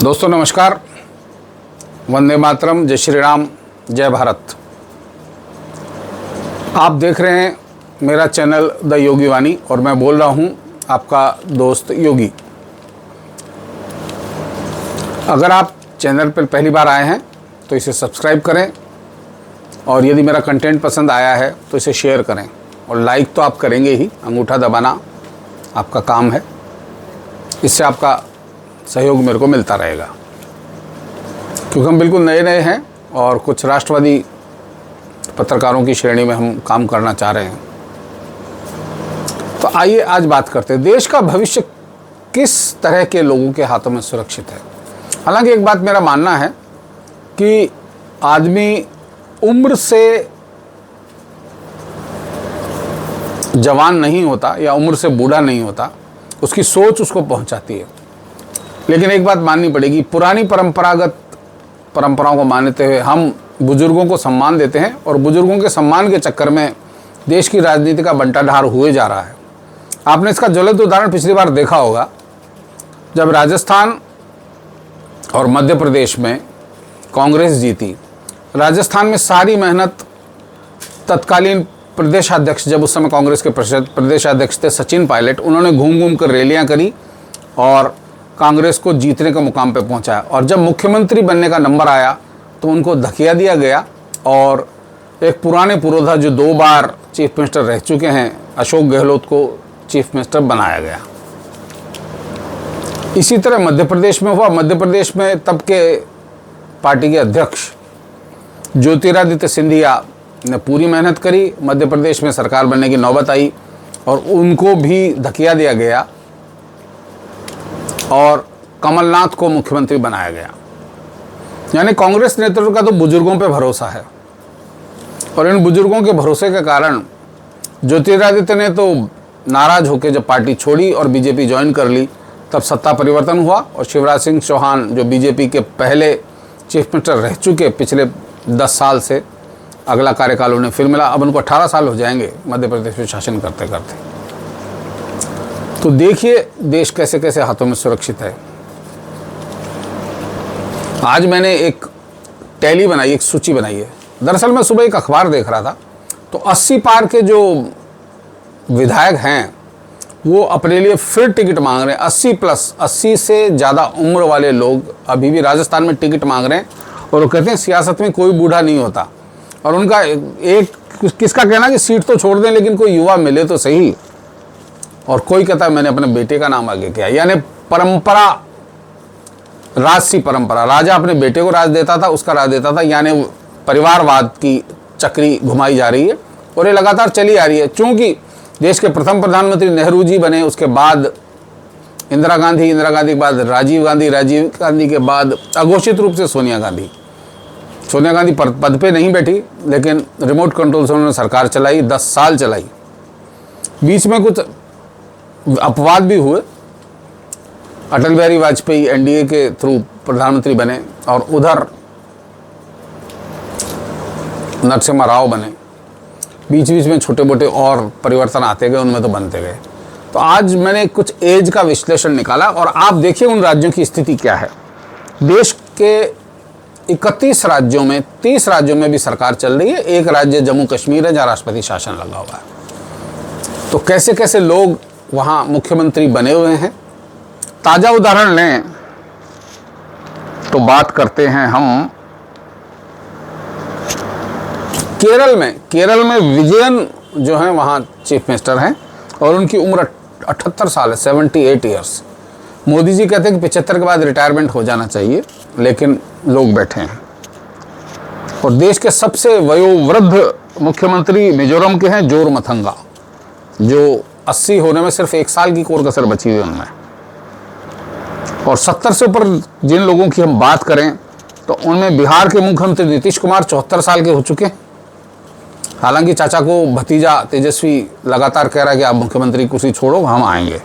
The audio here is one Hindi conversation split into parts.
दोस्तों नमस्कार, वंदे मातरम, जय श्री राम, जय भारत। आप देख रहे हैं मेरा चैनल द योगी वाणी और मैं बोल रहा हूं आपका दोस्त योगी। अगर आप चैनल पर पहली बार आए हैं तो इसे सब्सक्राइब करें और यदि मेरा कंटेंट पसंद आया है तो इसे शेयर करें और लाइक तो आप करेंगे ही, अंगूठा दबाना आपका काम है। इससे आपका सहयोग मेरे को मिलता रहेगा क्योंकि हम बिल्कुल नए नए हैं और कुछ राष्ट्रवादी पत्रकारों की श्रेणी में हम काम करना चाह रहे हैं। तो आइए आज बात करते हैं, देश का भविष्य किस तरह के लोगों के हाथों में सुरक्षित है। हालांकि एक बात मेरा मानना है कि आदमी उम्र से जवान नहीं होता या उम्र से बूढ़ा नहीं होता, उसकी सोच उसको पहुंचाती है। लेकिन एक बात माननी पड़ेगी, पुरानी परंपरागत परंपराओं को मानते हुए हम बुजुर्गों को सम्मान देते हैं और बुजुर्गों के सम्मान के चक्कर में देश की राजनीति का बंटाढार हुए जा रहा है। आपने इसका ज्वलंत उदाहरण पिछली बार देखा होगा जब राजस्थान और मध्य प्रदेश में कांग्रेस जीती। राजस्थान में सारी मेहनत तत्कालीन प्रदेशाध्यक्ष, जब उस समय कांग्रेस के प्रदेशाध्यक्ष थे सचिन पायलट, उन्होंने घूम घूम कर रैलियां करी और कांग्रेस को जीतने के मुकाम पे पहुंचाया। और जब मुख्यमंत्री बनने का नंबर आया तो उनको धकिया दिया गया और एक पुराने पुरोधा जो 2 बार चीफ मिनिस्टर रह चुके हैं, अशोक गहलोत को चीफ मिनिस्टर बनाया गया। इसी तरह मध्य प्रदेश में हुआ। मध्य प्रदेश में तब के पार्टी के अध्यक्ष ज्योतिरादित्य सिंधिया ने पूरी मेहनत करी, मध्य प्रदेश में सरकार बनने की नौबत आई और उनको भी धकिया दिया गया और कमलनाथ को मुख्यमंत्री बनाया गया। यानी कांग्रेस नेतृत्व का तो बुजुर्गों पे भरोसा है और इन बुजुर्गों के भरोसे के कारण ज्योतिरादित्य ने तो नाराज होकर जब पार्टी छोड़ी और बीजेपी ज्वाइन कर ली, तब सत्ता परिवर्तन हुआ और शिवराज सिंह चौहान जो बीजेपी के पहले चीफ मिनिस्टर रह चुके पिछले 10 साल से, अगला कार्यकाल उन्हें फिर मिला। अब उनको 18 साल हो जाएंगे मध्य प्रदेश में शासन करते करते। तो देखिए देश कैसे कैसे हाथों में सुरक्षित है। आज मैंने एक टैली बनाई, एक सूची बनाई है। दरअसल मैं सुबह एक अखबार देख रहा था तो 80 पार के जो विधायक हैं वो अपने लिए फिर टिकट मांग रहे हैं। 80+ से ज़्यादा उम्र वाले लोग अभी भी राजस्थान में टिकट मांग रहे हैं और वो कहते हैं सियासत में कोई बूढ़ा नहीं होता। और उनका एक किसका कहना कि सीट तो छोड़ दें लेकिन कोई युवा मिले तो सही। और कोई कहता है मैंने अपने बेटे का नाम आगे किया। यानी परंपरा, राजसी परंपरा, राजा अपने बेटे को राज देता था, उसका राज देता था। यानी परिवारवाद की चक्री घुमाई जा रही है और ये लगातार चली आ रही है। चूंकि देश के प्रथम प्रधानमंत्री नेहरू जी बने, उसके बाद इंदिरा गांधी के बाद राजीव गांधी के बाद अघोषित रूप से सोनिया गांधी पद पे नहीं बैठी लेकिन रिमोट कंट्रोल से उन्होंने सरकार चलाई, 10 साल चलाई। बीच में कुछ अपवाद भी हुए। अटल बिहारी वाजपेयी एनडीए के थ्रू प्रधानमंत्री बने और उधर नरसिम्हा राव बने। बीच बीच में छोटे मोटे और परिवर्तन आते गए, उनमें तो बनते गए। तो आज मैंने कुछ एज का विश्लेषण निकाला और आप देखिए उन राज्यों की स्थिति क्या है। देश के 31 राज्यों में 30 राज्यों में भी सरकार चल रही है। एक राज्य जम्मू कश्मीर है जहाँ राष्ट्रपति शासन लगा हुआ है। तो कैसे कैसे लोग वहाँ मुख्यमंत्री बने हुए हैं। ताज़ा उदाहरण लें तो बात करते हैं हम केरल में विजयन जो हैं वहाँ चीफ मिनिस्टर हैं और उनकी उम्र 78 साल है, 78 ईयर्स। मोदी जी कहते हैं कि 75 के बाद रिटायरमेंट हो जाना चाहिए, लेकिन लोग बैठे हैं। और देश के सबसे वयोवृद्ध मुख्यमंत्री मिजोरम के हैं जोरमथंगा, जो 80 होने में सिर्फ 1 साल की कोर कसर बची हुई है उनमें। और 70 से ऊपर जिन लोगों की हम बात करें तो उनमें बिहार के मुख्यमंत्री नीतीश कुमार 74 साल के हो चुके हैं। हालांकि चाचा को भतीजा तेजस्वी लगातार कह रहा है कि आप मुख्यमंत्री कुर्सी छोड़ो, हम आएंगे।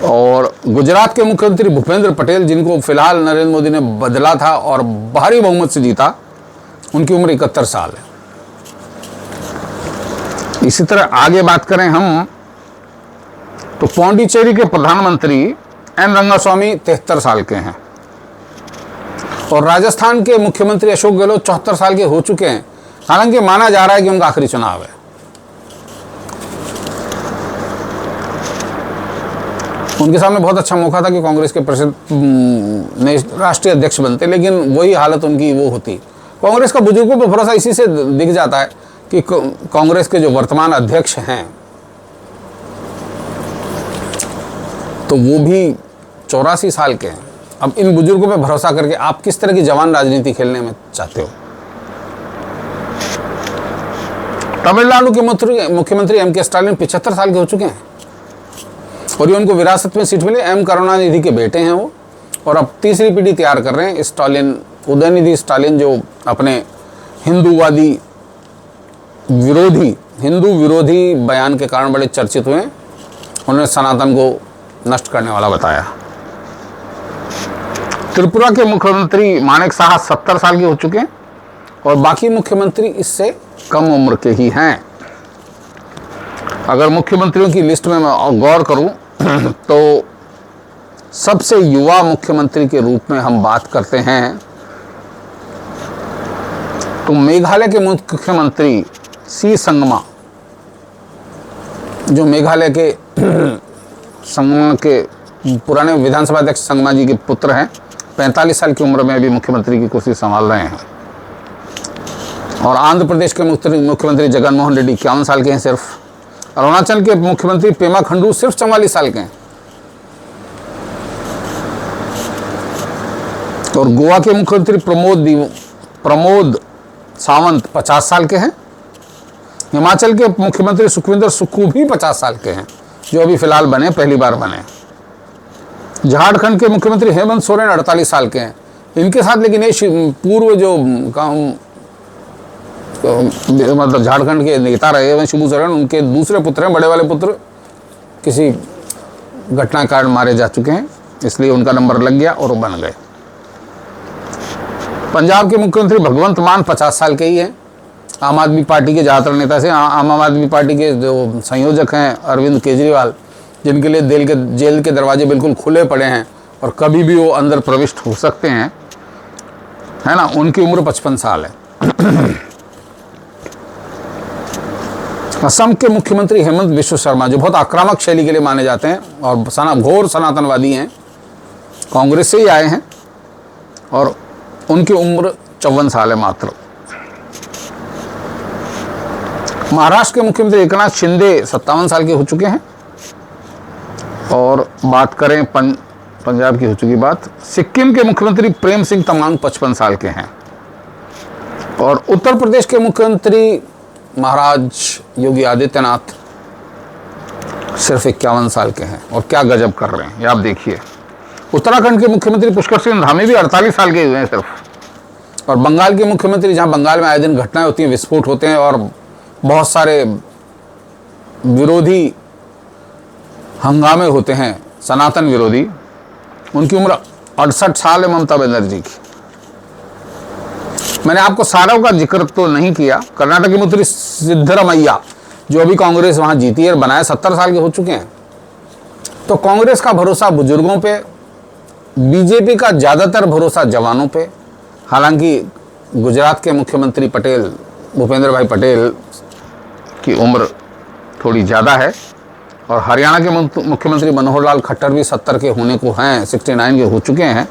और गुजरात के मुख्यमंत्री भूपेंद्र पटेल, जिनको फिलहाल नरेंद्र मोदी ने बदला था और भारी बहुमत से जीता, उनकी उम्र 71 साल है। इसी तरह आगे बात करें हम तो पौंडीचेरी के प्रधानमंत्री एन रंगास्वामी 73 साल के हैं। और राजस्थान के मुख्यमंत्री अशोक गहलोत 74 साल के हो चुके हैं, हालांकि माना जा रहा है कि उनका आखिरी चुनाव है। उनके सामने बहुत अच्छा मौका था कि कांग्रेस के ने राष्ट्रीय अध्यक्ष बनते, लेकिन वही हालत उनकी वो होती। कांग्रेस का बुजुर्गों पर भरोसा इसी से दिख जाता है कि कांग्रेस के जो वर्तमान अध्यक्ष हैं तो वो भी 84 साल के हैं। अब इन बुजुर्गों पे भरोसा करके आप किस तरह की जवान राजनीति खेलने में चाहते हो? तमिलनाडु के मुख्यमंत्री एम.के. स्टालिन 75 साल के हो चुके हैं और ये उनको विरासत में सीट मिली। एम. करुणानिधि के बेटे हैं वो, और अब तीसरी पीढ़ी तैयार कर रहे हैं। स्टालिन, उदयनिधि स्टालिन, जो अपने हिंदू विरोधी बयान के कारण बड़े चर्चित हुए। उन्होंने सनातन को नष्ट करने वाला बताया। त्रिपुरा के मुख्यमंत्री मानेक साहा 70 साल के हो चुके हैं और बाकी मुख्यमंत्री इससे कम उम्र के ही हैं। अगर मुख्यमंत्रियों की लिस्ट में मैं गौर करूं तो सबसे युवा मुख्यमंत्री के रूप में हम बात करते हैं तो मेघालय के मुख्यमंत्री सी संगमा, जो मेघालय के संगमा के पुराने विधानसभा अध्यक्ष संगमा जी के पुत्र हैं, 45 साल की उम्र में भी मुख्यमंत्री की कुर्सी संभाल रहे हैं। और आंध्र प्रदेश के मुख्यमंत्री जगन मोहन रेड्डी 51 साल के हैं सिर्फ। अरुणाचल के मुख्यमंत्री पेमा खंडू सिर्फ 44 साल के हैं। और गोवा के मुख्यमंत्री प्रमोद सावंत 50 साल के हैं। हिमाचल के मुख्यमंत्री सुखविंदर सुक्खू भी 50 साल के हैं, जो अभी फिलहाल बने, पहली बार बने। झारखंड के मुख्यमंत्री हेमंत सोरेन 48 साल के हैं। इनके साथ लेकिन ये पूर्व जो मतलब झारखंड के नेता रहे हैं शिबू सोरेन, उनके दूसरे पुत्र हैं, बड़े वाले पुत्र किसी घटना के कारण मारे जा चुके हैं, इसलिए उनका नंबर लग गया और वो बन गए। पंजाब के मुख्यमंत्री भगवंत मान 50 साल के ही हैं। आम आदमी पार्टी के ज़्यादातर नेता से आम आदमी पार्टी के जो संयोजक हैं अरविंद केजरीवाल, जिनके लिए जेल के दरवाजे बिल्कुल खुले पड़े हैं और कभी भी वो अंदर प्रविष्ट हो सकते हैं, है ना, उनकी उम्र 55 साल है। असम के मुख्यमंत्री हेमंत बिश्व शर्मा, जो बहुत आक्रामक शैली के लिए माने जाते हैं और घोर सनातनवादी हैं, कांग्रेस से ही आए हैं और उनकी उम्र 54 साल है मात्र। महाराष्ट्र के मुख्यमंत्री एकनाथ शिंदे 57 साल के हो चुके हैं। और बात करें पंजाब की हो चुकी बात, सिक्किम के मुख्यमंत्री प्रेम सिंह तमांग 55 साल के हैं। और उत्तर प्रदेश के मुख्यमंत्री महाराज योगी आदित्यनाथ सिर्फ 51 साल के हैं और क्या गजब कर रहे हैं ये आप देखिए। उत्तराखंड के मुख्यमंत्री पुष्कर सिंह धामी भी 48 साल के हुए हैं सिर्फ। और बंगाल के मुख्यमंत्री, जहां बंगाल में आए दिन घटनाएं होती हैं, विस्फोट होते हैं और बहुत सारे विरोधी हंगामे होते हैं, सनातन विरोधी, उनकी उम्र 68 साल है ममता बनर्जी की। मैंने आपको सारों का जिक्र तो नहीं किया। कर्नाटक के मुख्यमंत्री सिद्धरमैया, जो अभी कांग्रेस वहां जीती है, बनाए 70 साल के हो चुके हैं। तो कांग्रेस का भरोसा बुजुर्गों पे, बीजेपी का ज़्यादातर भरोसा जवानों पे। हालांकि गुजरात के मुख्यमंत्री भूपेंद्र भाई पटेल की उम्र थोड़ी ज़्यादा है और हरियाणा के मुख्यमंत्री मनोहर लाल खट्टर भी 70 के होने को हैं, 69 के हो चुके हैं।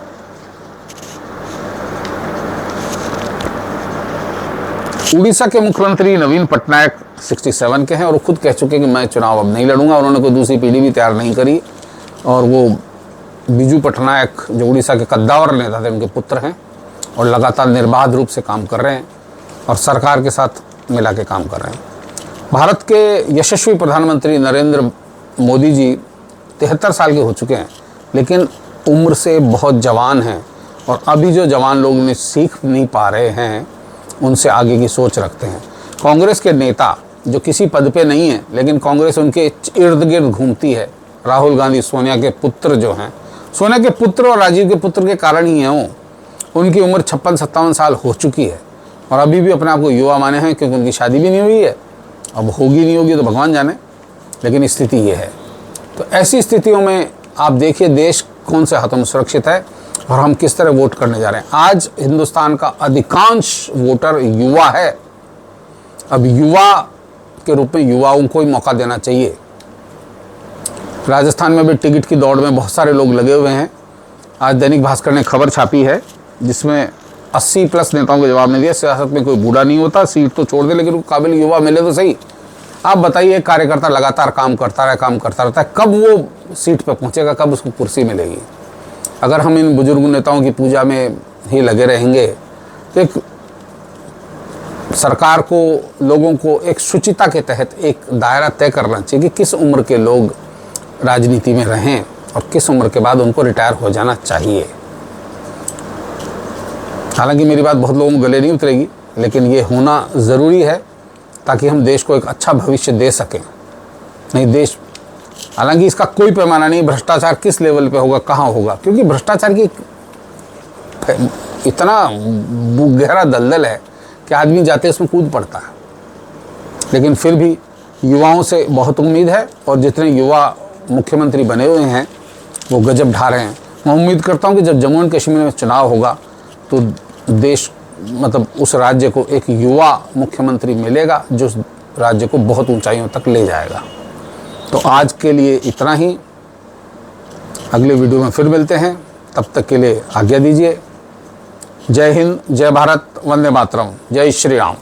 उड़ीसा के मुख्यमंत्री नवीन पटनायक 67 के हैं और वो खुद कह चुके हैं कि मैं चुनाव अब नहीं लड़ूंगा। उन्होंने कोई दूसरी पीढ़ी भी तैयार नहीं करी। और वो बिजू पटनायक, जो उड़ीसा के कद्दावर नेता थे, उनके पुत्र हैं और लगातार निर्बाध रूप से काम कर रहे हैं और सरकार के साथ मिला के काम कर रहे हैं। भारत के यशस्वी प्रधानमंत्री नरेंद्र मोदी जी 73 साल के हो चुके हैं, लेकिन उम्र से बहुत जवान हैं और अभी जो जवान लोग ने सीख नहीं पा रहे हैं, उनसे आगे की सोच रखते हैं। कांग्रेस के नेता जो किसी पद पे नहीं है, लेकिन कांग्रेस उनके इर्द गिर्द घूमती है, राहुल गांधी, सोनिया के पुत्र जो हैं, सोनिया के पुत्र और राजीव के पुत्र के कारण ही हैं वो। उनकी उम्र 56-57 साल हो चुकी है और अभी भी अपने आप को युवा माने हैं, क्योंकि उनकी शादी भी नहीं हुई है। अब होगी नहीं होगी तो भगवान जाने, लेकिन स्थिति ये है। तो ऐसी स्थितियों में आप देखिए देश कौन से हाथों में सुरक्षित है। और हम किस तरह वोट करने जा रहे हैं। आज हिंदुस्तान का अधिकांश वोटर युवा है। अब युवा के रूप में युवाओं को ही मौका देना चाहिए। राजस्थान में भी टिकट की दौड़ में बहुत सारे लोग लगे हुए हैं। आज दैनिक भास्कर ने खबर छापी है जिसमें 80+ नेताओं को जवाब नहीं दिया। सियासत में कोई बूढ़ा नहीं होता, सीट तो छोड़ दे लेकिन काबिल युवा मिले तो सही। आप बताइए, कार्यकर्ता लगातार काम करता रहता है, कब वो सीट पर पहुंचेगा, कब उसको कुर्सी मिलेगी। अगर हम इन बुजुर्ग नेताओं की पूजा में ही लगे रहेंगे तो एक सरकार को, लोगों को एक शुचिता के तहत एक दायरा तय करना चाहिए कि किस उम्र के लोग राजनीति में रहें और किस उम्र के बाद उनको रिटायर हो जाना चाहिए। हालांकि मेरी बात बहुत लोगों को गले नहीं उतरेगी, लेकिन ये होना ज़रूरी है ताकि हम देश को एक अच्छा भविष्य दे सकें। नहीं देश, हालांकि इसका कोई पैमाना नहीं, भ्रष्टाचार किस लेवल पे होगा, कहाँ होगा, क्योंकि भ्रष्टाचार की इतना गहरा दलदल है कि आदमी जाते उसमें कूद पड़ता है। लेकिन फिर भी युवाओं से बहुत उम्मीद है और जितने युवा मुख्यमंत्री बने हुए हैं वो गजब ढा रहे हैं। मैं उम्मीद करता हूँ कि जब जम्मू एंड कश्मीर में चुनाव होगा तो देश, मतलब उस राज्य को एक युवा मुख्यमंत्री मिलेगा जो राज्य को बहुत ऊंचाइयों तक ले जाएगा। तो आज के लिए इतना ही, अगले वीडियो में फिर मिलते हैं, तब तक के लिए आज्ञा दीजिए। जय हिंद, जय भारत, वंदे मातरम, जय श्री राम।